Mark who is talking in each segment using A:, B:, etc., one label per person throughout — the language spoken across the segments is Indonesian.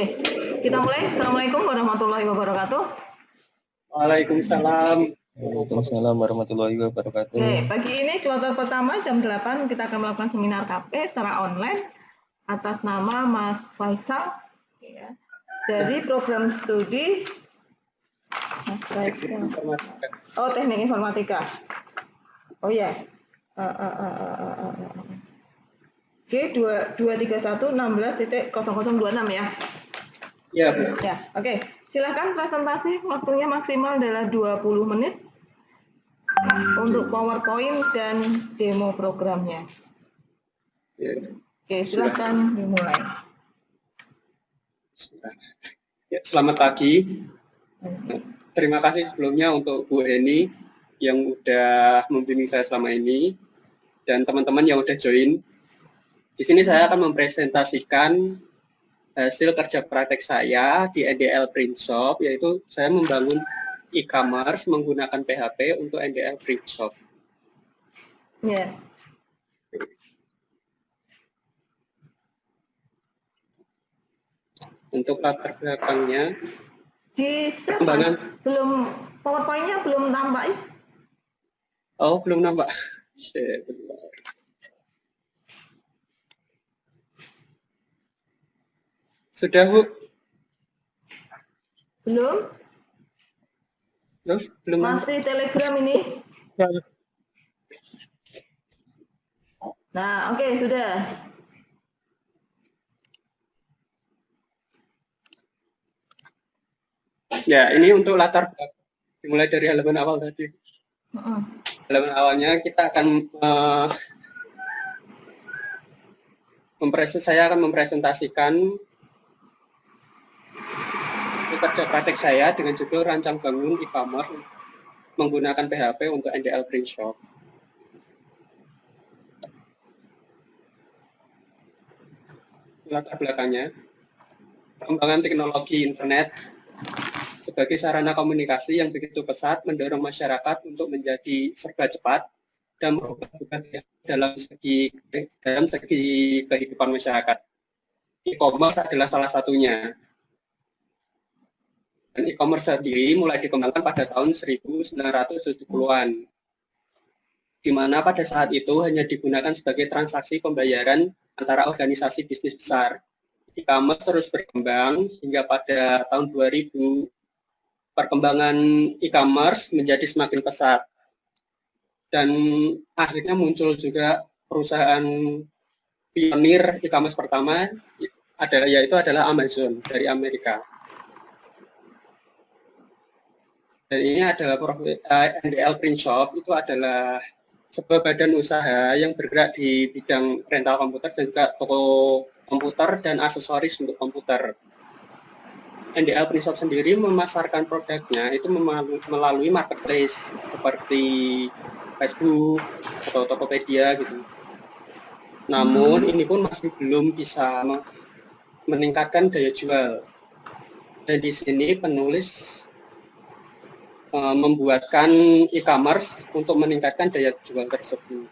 A: Oke, kita mulai. Assalamualaikum warahmatullahi wabarakatuh.
B: Waalaikumsalam.
C: Waalaikumsalam warahmatullahi wabarakatuh.
A: Oke, pagi ini kloter pertama jam 8 kita akan melakukan seminar KP secara online atas nama Mas Faisal ya, dari program studi Mas Faisal. Oh, teknik informatika. Oh ya. G 23116.0026 ya.
B: Ya,
A: Ya, oke. Silakan presentasi, waktunya maksimal adalah 20 menit untuk PowerPoint dan demo programnya.
B: ya.
A: Oke, silakan dimulai.
B: Ya, selamat pagi. Terima kasih sebelumnya untuk Bu Eni yang udah membimbing saya selama ini dan teman-teman yang udah join. Di sini saya akan mempresentasikan hasil kerja praktek saya di NDL Print Shop, yaitu saya membangun e-commerce menggunakan PHP untuk NDL Print Shop.
A: Ya.
B: Untuk latar belakangnya,
A: Di perkembangan belum PowerPoint-nya belum tampak ya?
B: Oh, belum nampak. Sudah, Bu?
A: Belum?
B: Belum.
A: Masih Telegram ini? Nah, oke, sudah.
B: Ya, ini untuk latar belakang. Dimulai dari halaman awal tadi. Halaman awalnya kita akan saya akan mempresentasikan kerja praktek saya dengan judul Rancang Bangun E-commerce menggunakan PHP untuk NDL Print Shop. Latar belakangnya, perkembangan teknologi internet sebagai sarana komunikasi yang begitu pesat mendorong masyarakat untuk menjadi serba cepat dan merubah dalam segi kehidupan masyarakat. E-commerce adalah salah satunya. Dan e-commerce sendiri mulai dikembangkan pada tahun 1970-an, di mana pada saat itu hanya digunakan sebagai transaksi pembayaran antara organisasi bisnis besar. E-commerce terus berkembang hingga pada tahun 2000, perkembangan e-commerce menjadi semakin pesat. Dan akhirnya muncul juga perusahaan pionir e-commerce pertama, yaitu adalah Amazon dari Amerika. Dan ini adalah NDL Print Shop, itu adalah sebuah badan usaha yang bergerak di bidang rental komputer dan juga toko komputer dan aksesoris untuk komputer. NDL Print Shop sendiri memasarkan produknya itu melalui marketplace seperti Facebook atau Tokopedia gitu. Namun ini pun masih belum bisa meningkatkan daya jual. Dan di sini penulis membuatkan e-commerce untuk meningkatkan daya jual tersebut.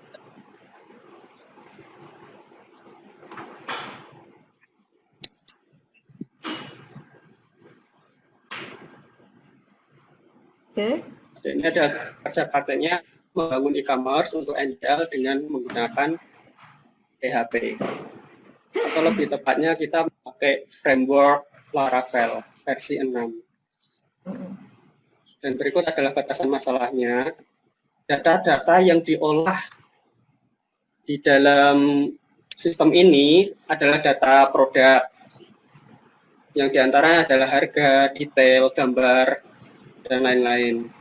A: Oke.
B: Ini ada kerja prakteknya membangun e-commerce untuk NDL dengan menggunakan PHP. Atau lebih tepatnya kita memakai framework Laravel versi 6. Dan berikut adalah batasan masalahnya. Data-data yang diolah di dalam sistem ini adalah data produk, yang diantaranya adalah harga, detail, gambar, dan lain-lain.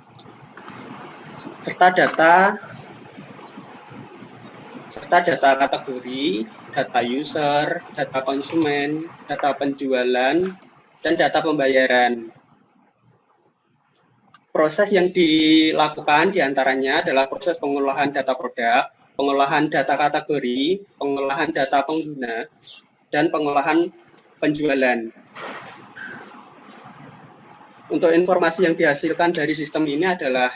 B: Serta data kategori, data user, data konsumen, data penjualan, dan data pembayaran. Proses yang dilakukan diantaranya adalah proses pengolahan data produk, pengolahan data kategori, pengolahan data pengguna, dan pengolahan penjualan. Untuk informasi yang dihasilkan dari sistem ini adalah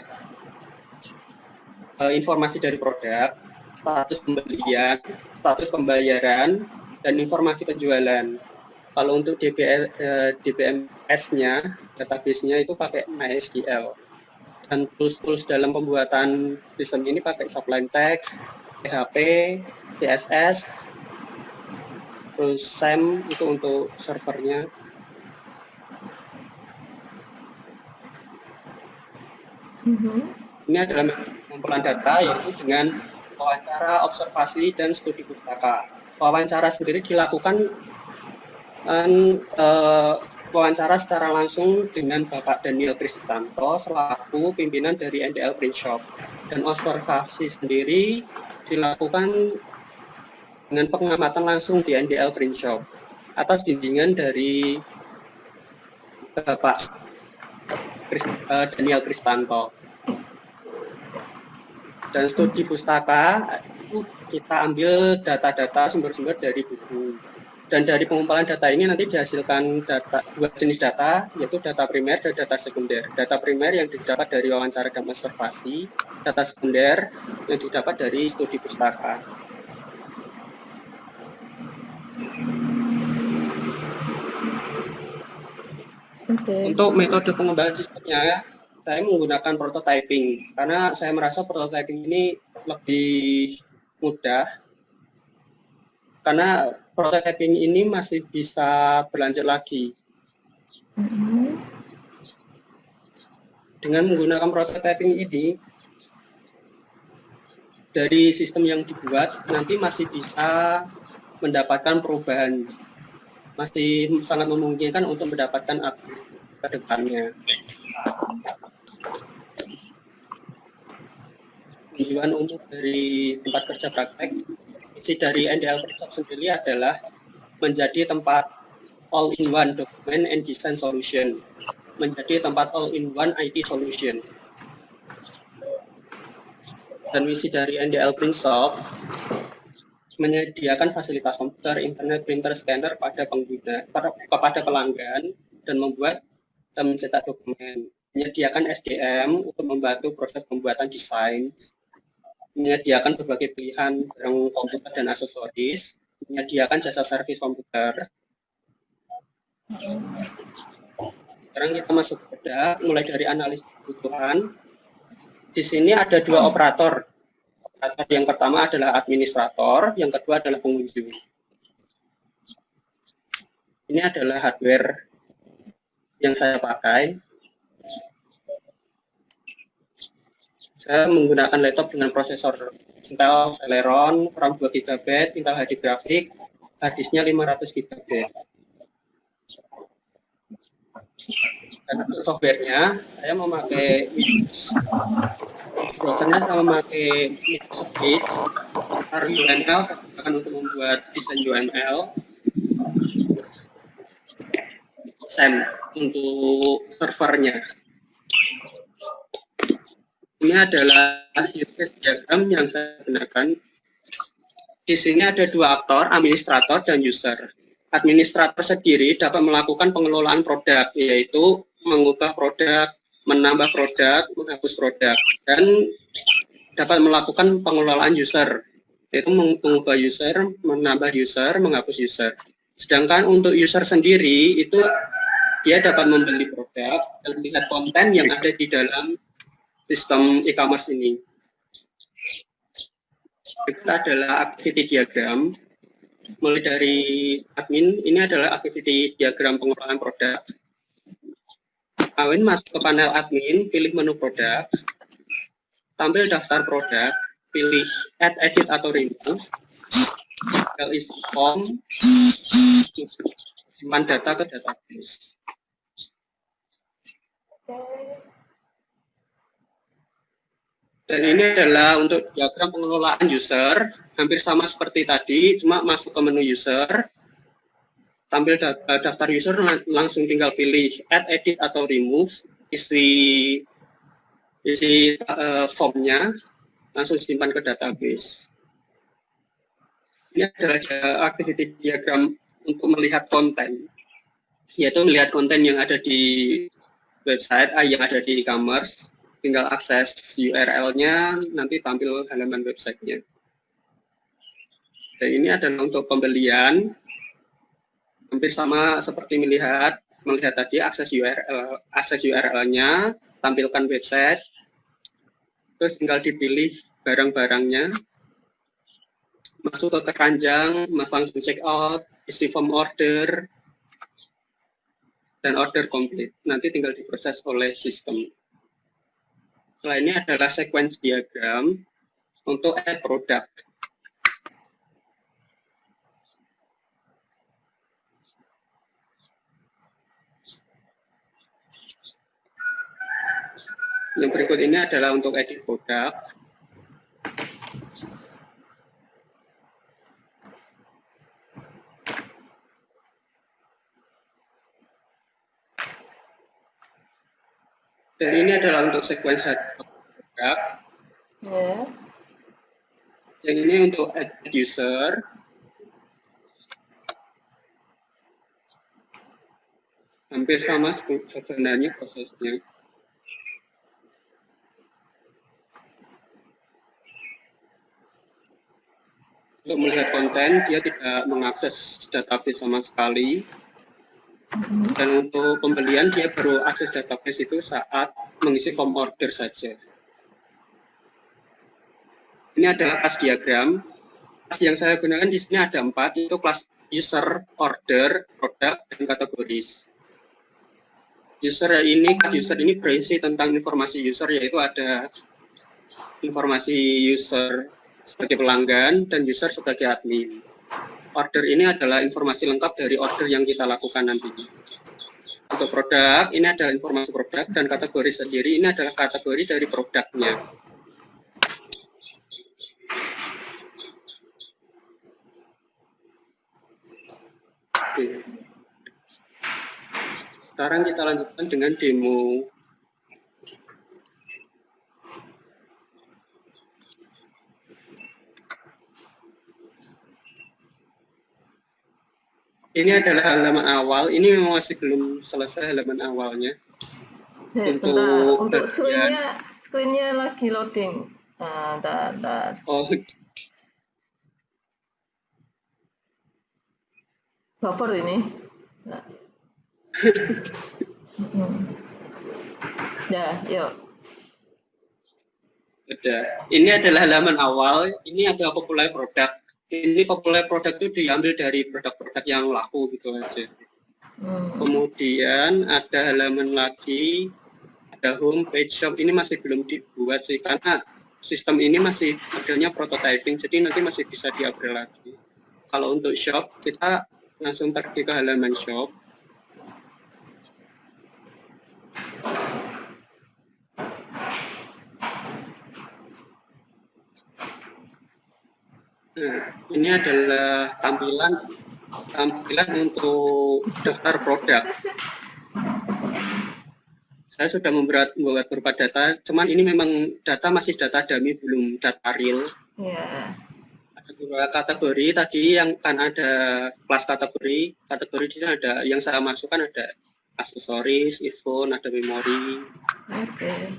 B: informasi dari produk, status pembelian, status pembayaran, dan informasi penjualan. Kalau untuk DBMS-nya, database-nya itu pakai MySQL. Dan tools-tools dalam pembuatan sistem ini pakai Sublime Text, PHP, CSS, terus SAM itu untuk servernya. Ini adalah pengumpulan data yaitu dengan wawancara, observasi, dan studi pustaka. Wawancara sendiri dilakukan wawancara secara langsung dengan Bapak Daniel Kristanto selaku pimpinan dari NDL Print Shop. Dan observasi sendiri dilakukan dengan pengamatan langsung di NDL Print Shop atas bimbingan dari Bapak Daniel Kristanto. Dan studi pustaka itu kita ambil data-data sumber-sumber dari buku. Dan dari pengumpulan data ini nanti dihasilkan dua jenis data, yaitu data primer dan data sekunder. Data primer yang didapat dari wawancara dan observasi, data sekunder yang didapat dari studi pustaka. Untuk metode pengembangan sistemnya, saya menggunakan prototyping karena saya merasa prototyping ini lebih mudah karena prototyping ini masih bisa berlanjut lagi. Dengan menggunakan prototyping ini, dari sistem yang dibuat nanti masih bisa mendapatkan perubahan, masih sangat memungkinkan untuk mendapatkan upgrade ke depannya. Tujuan umum dari tempat kerja praktek, isi dari NDL Print Shop sendiri adalah menjadi tempat all-in-one document and design solution, menjadi tempat all-in-one IT solution. Dan misi dari NDL Print Shop menyediakan fasilitas komputer, internet, printer, scanner pada pengguna, kepada pelanggan, dan membuat dan mencetak dokumen. Menyediakan SDM untuk membantu proses pembuatan desain, menyediakan berbagai pilihan barang komputer dan aksesoris, menyediakan jasa servis komputer. Sekarang kita masuk ke produk, mulai dari analisis kebutuhan. Di sini ada dua operator. Operator yang pertama adalah administrator, yang kedua adalah pengunjung. Ini adalah hardware yang saya pakai. Saya menggunakan laptop dengan prosesor Intel Celeron, RAM 2 GB, Intel HD grafik, harddisknya 500 GB. Dan untuk softwarenya, saya memakai Windows. Browsernya saya memakai Microsoft Edge, UML, saya gunakan untuk membuat desain UML. SAM untuk servernya. Ini adalah use case diagram yang saya gunakan. Di sini ada dua aktor, administrator dan user. Administrator sendiri dapat melakukan pengelolaan produk, yaitu mengubah produk, menambah produk, menghapus produk, dan dapat melakukan pengelolaan user, yaitu mengubah user, menambah user, menghapus user. Sedangkan untuk user sendiri, itu dia dapat membeli produk dan melihat konten yang ada di dalam sistem e-commerce ini. Itu adalah activity diagram. Mulai dari admin, ini adalah activity diagram pengelolaan produk. Admin masuk ke panel admin, pilih menu produk, tampil daftar produk, pilih add, edit, atau remove, isi form, simpan data ke database. Dan ini adalah untuk diagram pengelolaan user, hampir sama seperti tadi, cuma masuk ke menu user, tampil daftar user, langsung tinggal pilih add, edit, atau remove, isi formnya, langsung simpan ke database. Ini adalah activity diagram untuk melihat konten, yaitu melihat konten yang ada di website, yang ada di e-commerce. Tinggal akses URL-nya, nanti tampil halaman website-nya. Dan ini adalah untuk pembelian. Hampir sama seperti melihat tadi akses URL-nya, tampilkan website, terus tinggal dipilih barang-barangnya, masuk ke keranjang, langsung check out, isi form order, dan order complete. Nanti tinggal diproses oleh sistem. Setelah ini adalah sequence diagram untuk add product. Yang berikut ini adalah untuk edit produk. Dan ini adalah untuk sequence produk.
A: Ya.
B: Yang ini untuk add user. Hampir sama sebenarnya prosesnya. Untuk melihat konten, dia tidak mengakses database sama sekali. Dan untuk pembelian, dia baru akses database itu saat mengisi form order saja. Ini adalah kelas diagram. Kelas yang saya gunakan di sini ada 4, itu kelas user, order, produk, dan kategoris. Kelas user ini berisi tentang informasi user, yaitu ada informasi user sebagai pelanggan dan user sebagai admin. Order ini adalah informasi lengkap dari order yang kita lakukan nanti. Untuk produk, ini adalah informasi produk, dan kategori sendiri ini adalah kategori dari produknya. Oke. Sekarang kita lanjutkan dengan demo. Ini adalah halaman awal. Ini memang masih belum selesai halaman awalnya.
A: Untuk screen-nya lagi loading. Bentar.
B: Oh.
A: Buffer ini. Nah. Ya, yuk.
B: Ini adalah halaman awal. Ini ada populer produk. Ini populer produk itu diambil dari produk-produk yang laku gitu aja. Kemudian ada halaman lagi, ada home page shop. Ini masih belum dibuat sih, karena sistem ini masih modelnya prototyping, jadi nanti masih bisa di-upgrade lagi. Kalau untuk shop, kita langsung pergi ke halaman shop. Nah, ini adalah tampilan untuk daftar produk. Saya sudah membuat beberapa data, cuman ini memang data masih data dummy, belum data real.
A: Yeah.
B: Ada beberapa kategori tadi yang kan ada kelas kategori di sini ada yang saya masukkan, ada aksesoris, earphone, ada memori.
A: Oke.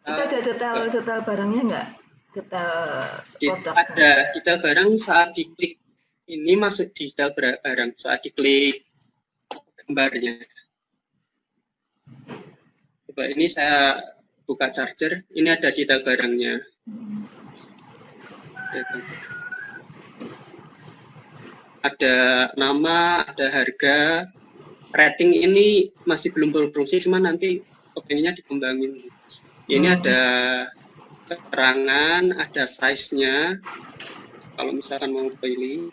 A: Itu ada detail barangnya nggak?
B: Ada detail barang saat diklik ini masuk di detail barang saat diklik gambarnya. Coba ini saya buka charger, ini ada detail barangnya. Ada nama, ada harga, rating ini masih belum berfungsi, cuma nanti pengennya dikembangin. Ini ada keterangan, ada size-nya. Kalau misalkan mau pilih,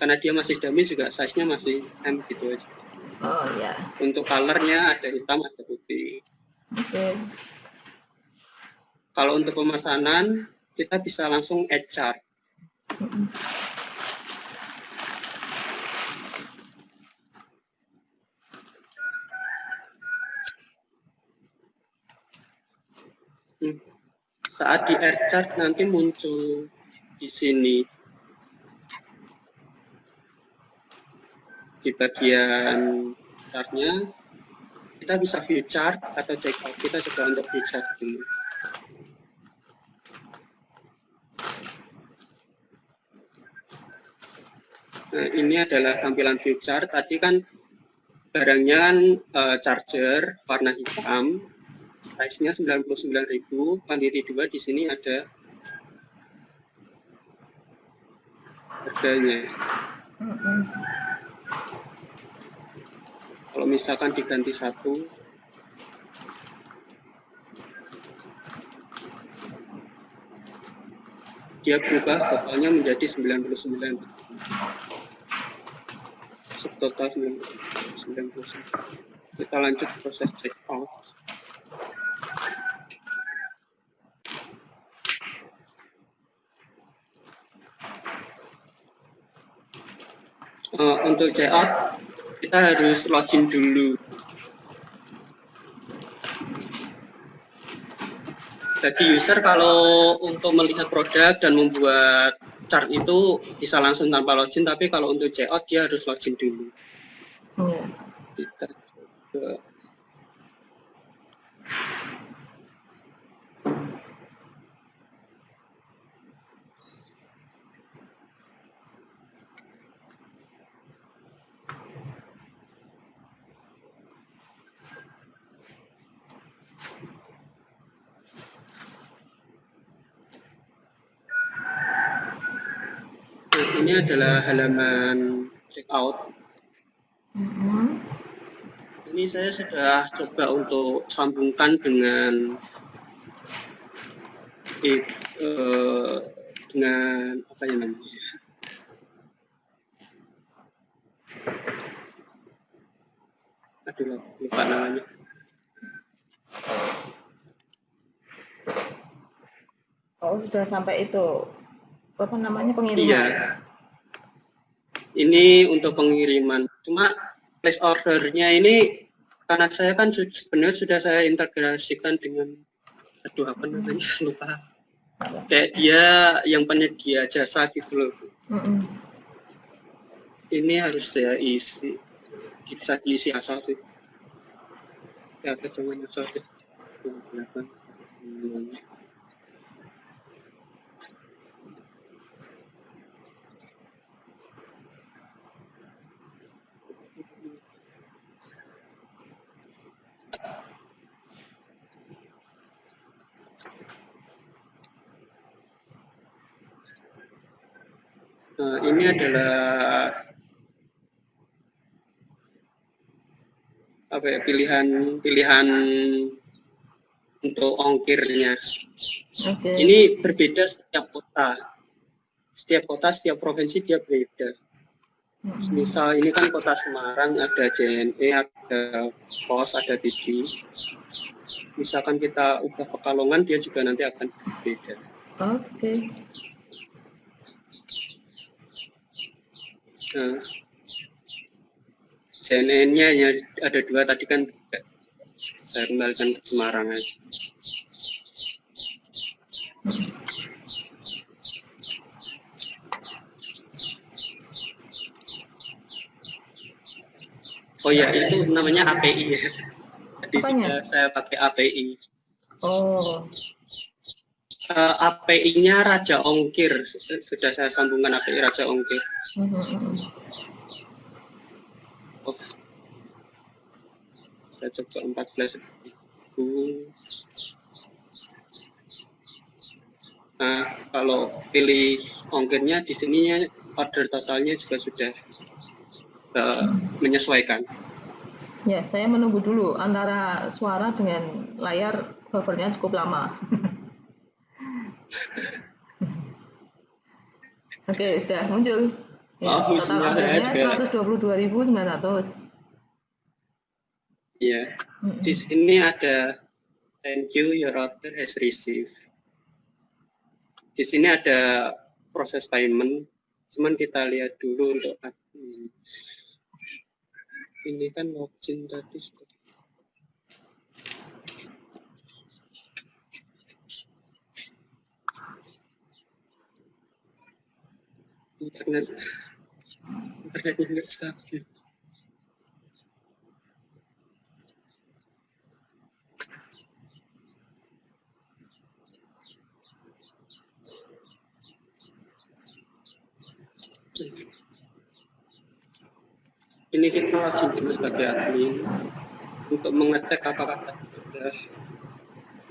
B: karena dia masih dummy juga size-nya masih M gitu aja.
A: Oh ya.
B: Untuk color-nya ada hitam, ada putih.
A: Oke.
B: Kalau untuk pemesanan, kita bisa langsung add chart. Saat di add chart nanti muncul di sini. Di bagian chartnya, kita bisa view chart atau check out. Kita coba untuk view chart dulu. Nah, ini adalah tampilan view chart. Tadi kan barangnya kan charger warna hitam, price-nya 99.000, quantity 2 di sini ada harganya. Kalau misalkan diganti 1, dia berubah totalnya menjadi 99. Subtotal 99. Kita lanjut proses check out. Untuk check out kita harus login dulu. Bagi user kalau untuk melihat produk dan membuat chart itu bisa langsung tanpa login, tapi kalau untuk check out dia harus login dulu. Kita coba. Nah, ini adalah halaman checkout. Ini saya sudah coba untuk sambungkan dengan apa ya namanya? Aduh, lupa namanya.
A: Oh, sudah sampai itu. Apa namanya, pengiriman?
B: Iya. Ini untuk pengiriman. Cuma place ordernya ini karena saya kan sebenarnya sudah saya integrasikan dengan apa namanya, lupa. Kayak dia yang penyedia jasa gitu loh. Ini harus saya isi. Bisa diisi asal sih. Ya, cuma asal sih. Nah, ini adalah apa ya, pilihan untuk ongkirnya. Ini berbeda setiap kota. Setiap kota, setiap provinsi dia beda. Misal ini kan kota Semarang, ada JNE, ada POS, ada TB. Misalkan kita ubah Pekalongan, dia juga nanti akan beda. Nah, JNE-nya ya ada 2, tadi kan saya kembalikan ke Semarang aja. Oh ya, itu namanya API ya. Jadi saya pakai API. API-nya Raja Ongkir. Sudah saya sambungkan API Raja Ongkir. Saya coba 14.000. Nah, kalau pilih ongkirnya di sininya order totalnya juga sudah menyesuaikan.
A: Ya, saya menunggu dulu antara suara dengan layar, buffernya cukup lama. Oke, sudah muncul. Ya, total ordernya 122.900.
B: Iya. Di sini ada thank you, your order has received. Di sini ada proses payment. Cuman kita lihat dulu untuk ini kan login tadi. Internetnya nggak stabil. Ini kita login dulu sebagai admin untuk mengecek apakah sudah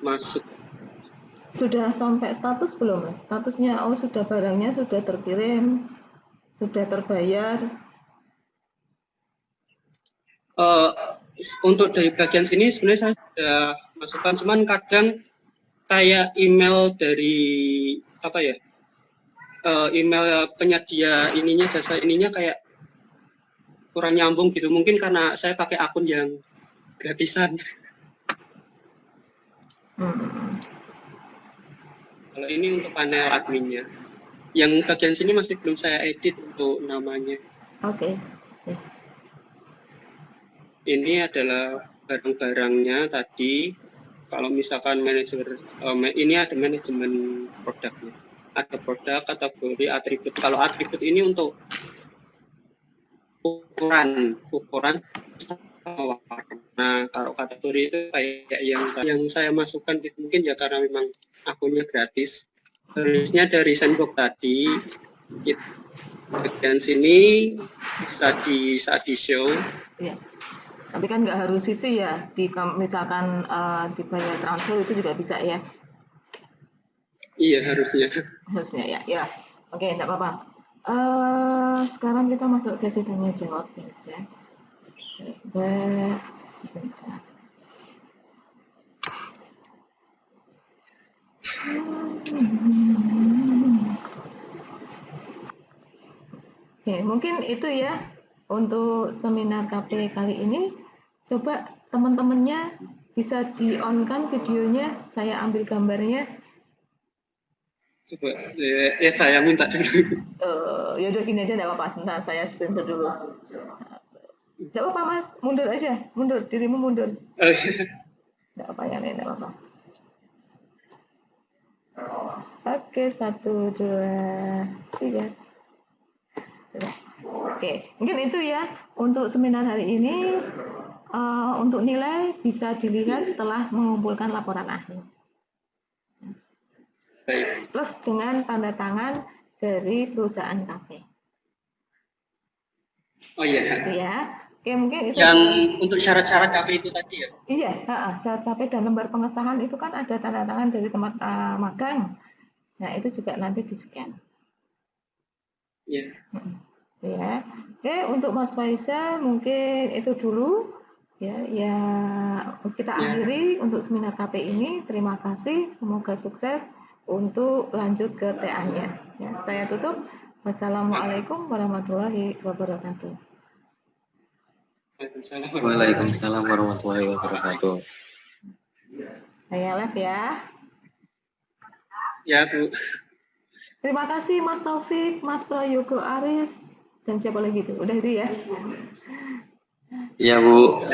B: masuk.
A: Sudah sampai status belum, Mas? Statusnya, oh sudah, barangnya sudah terkirim, sudah terbayar.
B: Untuk dari bagian sini sebenarnya saya sudah masukkan, cuman kadang kayak email dari apa ya, email penyedia ininya, jasa ininya kayak kurang nyambung gitu. Mungkin karena saya pakai akun yang gratisan. Kalau ini untuk panel adminnya. Yang bagian sini masih belum saya edit untuk namanya.
A: Oke.
B: Ini adalah barang-barangnya tadi. Kalau misalkan manajer, ini ada manajemen produknya. Ada produk, kategori, atribut. Kalau atribut ini untuk ukuran warna. Kalau kategori itu kayak yang saya masukkan gitu, mungkin ya karena memang akunnya gratis. Harusnya dari sandbox tadi bagian sini bisa saat di show.
A: Iya. Tapi kan nggak harus sisi ya, misalkan dibayar transfer itu juga bisa ya.
B: Iya, harusnya.
A: Harusnya ya. Ya. Oke, enggak apa-apa. Sekarang kita masuk sesi tanya jawab ya. Sebentar. Oke, mungkin itu ya untuk seminar KP kali ini. Coba teman-temannya bisa di-on-kan videonya, saya ambil gambarnya.
B: Coba, ya saya minta dulu.
A: Ya udah gini aja, enggak apa-apa. Sebentar, saya screenshot dulu. Enggak apa-apa, Mas. Mundur aja. Mundur, dirimu mundur. Enggak apa ya, enggak apa-apa. Oke, 1, 2, 3. Sudah. Oke, mungkin itu ya untuk seminar hari ini. Untuk nilai bisa dilihat setelah mengumpulkan laporan akhir. Plus dengan tanda tangan dari perusahaan KP.
B: Oh iya.
A: Ya. Oke, mungkin itu.
B: Yang untuk syarat-syarat KP itu tadi ya?
A: Iya, syarat KP dan lembar pengesahan itu kan ada tanda tangan dari tempat magang. Nah, itu juga nanti di-scan.
B: Iya.
A: Ya. Oke, untuk Mas Faisal mungkin itu dulu. Ya, kita akhiri untuk seminar KP ini. Terima kasih, semoga sukses untuk lanjut ke TA-nya. Ya, saya tutup. Wassalamualaikum warahmatullahi wabarakatuh.
C: Waalaikumsalam warahmatullahi wabarakatuh.
A: Saya live ya.
B: Ya, Bu.
A: Terima kasih Mas Taufik, Mas Prayogo Aris, dan siapa lagi itu? Udah itu ya.
C: Iya, Bu.